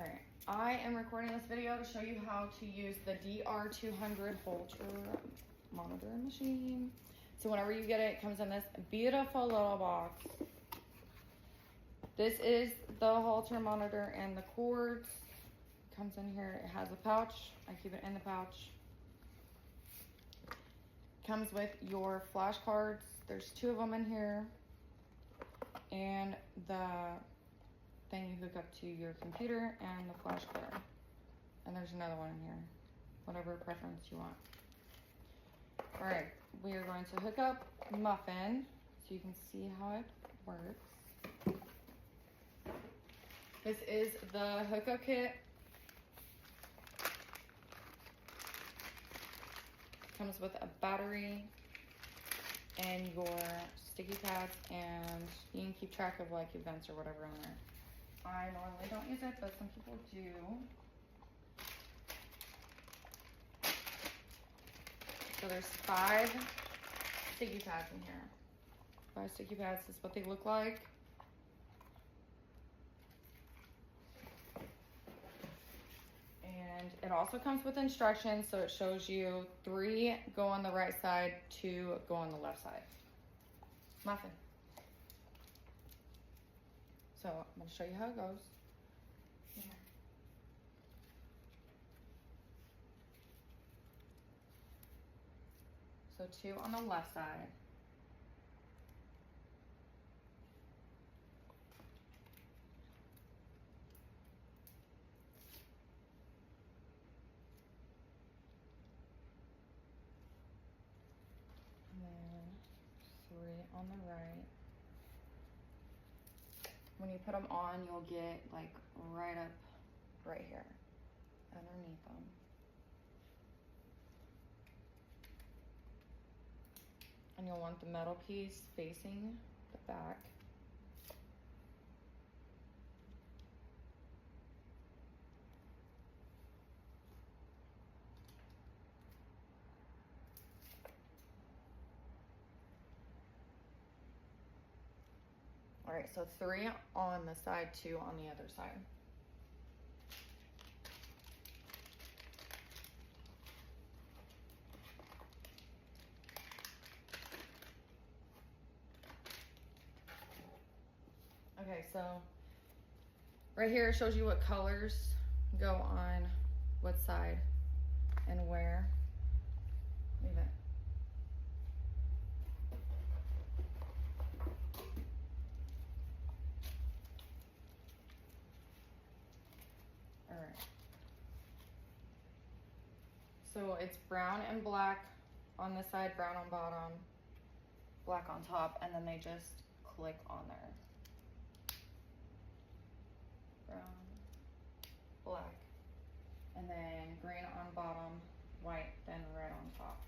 Alright, I am recording this video to show you how to use the DR200 Holter Monitor machine. So whenever you get it, it comes in this beautiful little box. This is the Holter Monitor and the cords. It comes in here, it has a pouch. I keep it in the pouch. Comes with your flashcards. There's 2 of them in here. And the thing you hook up to your computer and the flash card. And there's another one in here, whatever preference you want. All right, we are going to hook up Muffin so you can see how it works. This is the hookup kit. Comes with a battery and your sticky pads, and you can keep track of like events or whatever on there. I normally don't use it, but some people do. So there's 5 sticky pads in here. 5 sticky pads is what they look like. And it also comes with instructions, so it shows you 3 go on the right side, 2 go on the left side. Muffin. So I'm going to show you how it goes. Here. So 2 on the left side. And then 3 on the right. When you put them on, you'll get like right up right here underneath them. And you'll want the metal piece facing the back. All right, so 3 on the side, 2 on the other side. Okay, so right here it shows you what colors go on what side and where. Leave it. All right. So it's brown and black on this side, brown on bottom, black on top, and then they just click on there. Brown, black, and then green on bottom, white, then red on top.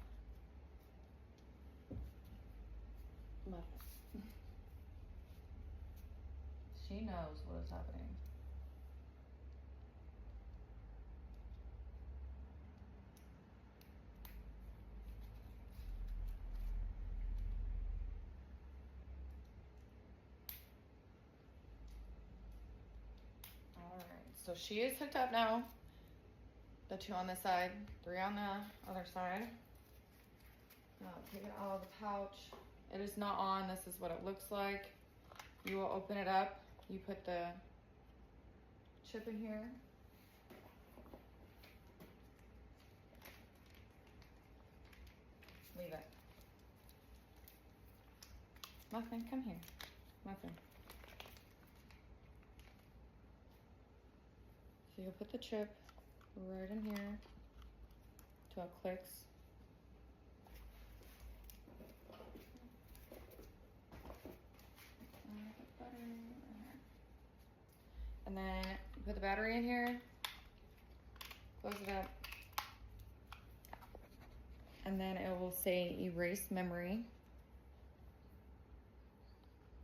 Love it. She knows what is happening. So she is hooked up now. The 2 on this side, 3 on the other side. Now take it out of the pouch. It is not on. This is what it looks like. You will open it up. You put the chip in here. Leave it. Muffin, come here. Muffin. So you'll put the chip right in here till it clicks. And then you put the battery in here, close it up, and then it will say erase memory.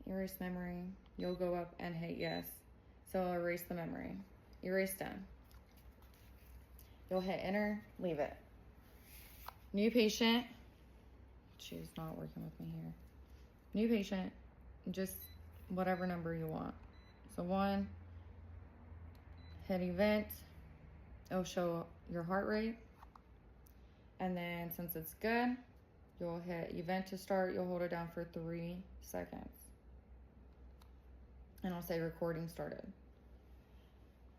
Erase memory. You'll go up and hit yes. So it'll erase the memory. Erase done. You'll hit enter, leave it. New patient. She's not working with me here. New patient, just whatever number you want. So 1, hit event. It'll show your heart rate. And then since it's good, you'll hit event to start. You'll hold it down for 3 seconds. And I'll say recording started.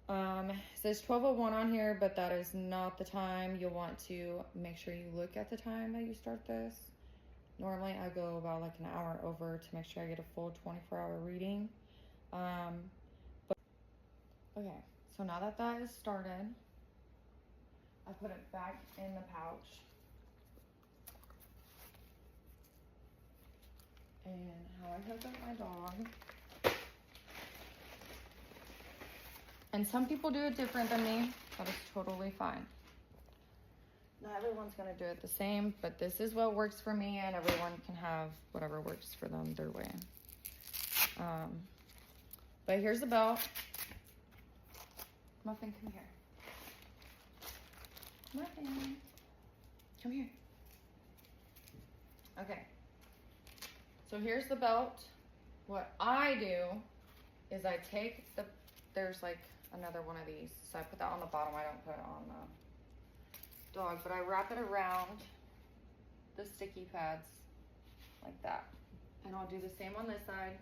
It says 12:01 on here, but that is not the time. You'll want to make sure you look at the time that you start this. Normally I go about like an hour over to make sure I get a full 24-hour reading. Okay, so now that that is started, I put it back in the pouch. And how I hook up my dog. And some people do it different than me. That is totally fine. Not everyone's gonna do it the same, but this is what works for me, and everyone can have whatever works for them their way. But here's the belt. Muffin, come here. Muffin, come here. Okay. So here's the belt. What I do is I take there's like another one of these. So I put that on the bottom. I don't put it on the dog, but I wrap it around the sticky pads like that. And I'll do the same on this side.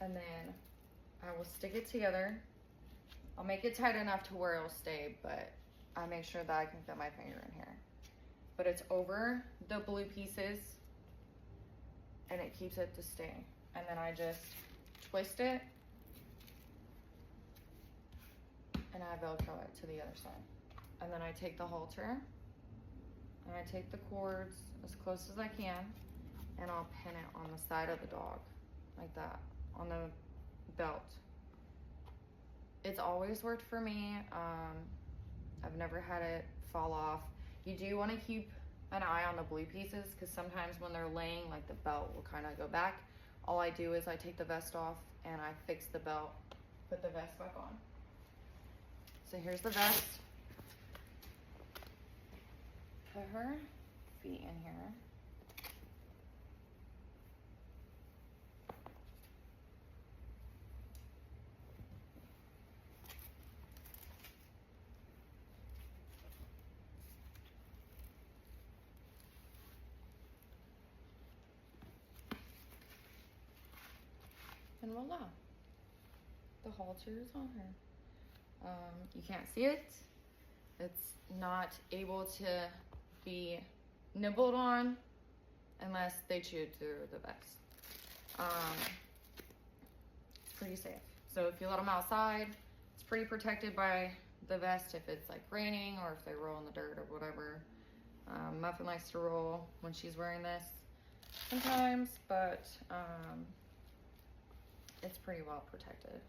And then I will stick it together. I'll make it tight enough to where it'll stay, but I make sure that I can fit my finger in here. But it's over the blue pieces and it keeps it to stay. And then I just twist it and I Velcro it to the other side. And then I take the halter and I take the cords as close as I can and I'll pin it on the side of the dog like that, on the belt. It's always worked for me. I've never had it fall off. You do want to keep an eye on the blue pieces because sometimes when they're laying, like the belt will kind of go back. All I do is I take the vest off and I fix the belt, put the vest back on. So here's the vest. Put her feet in here. And voila, the halter is on her. You can't see it. It's not able to be nibbled on unless they chew through the vest. It's pretty safe. So if you let them outside, it's pretty protected by the vest if it's like raining or if they roll in the dirt or whatever. Muffin likes to roll when she's wearing this sometimes, but it's pretty well protected.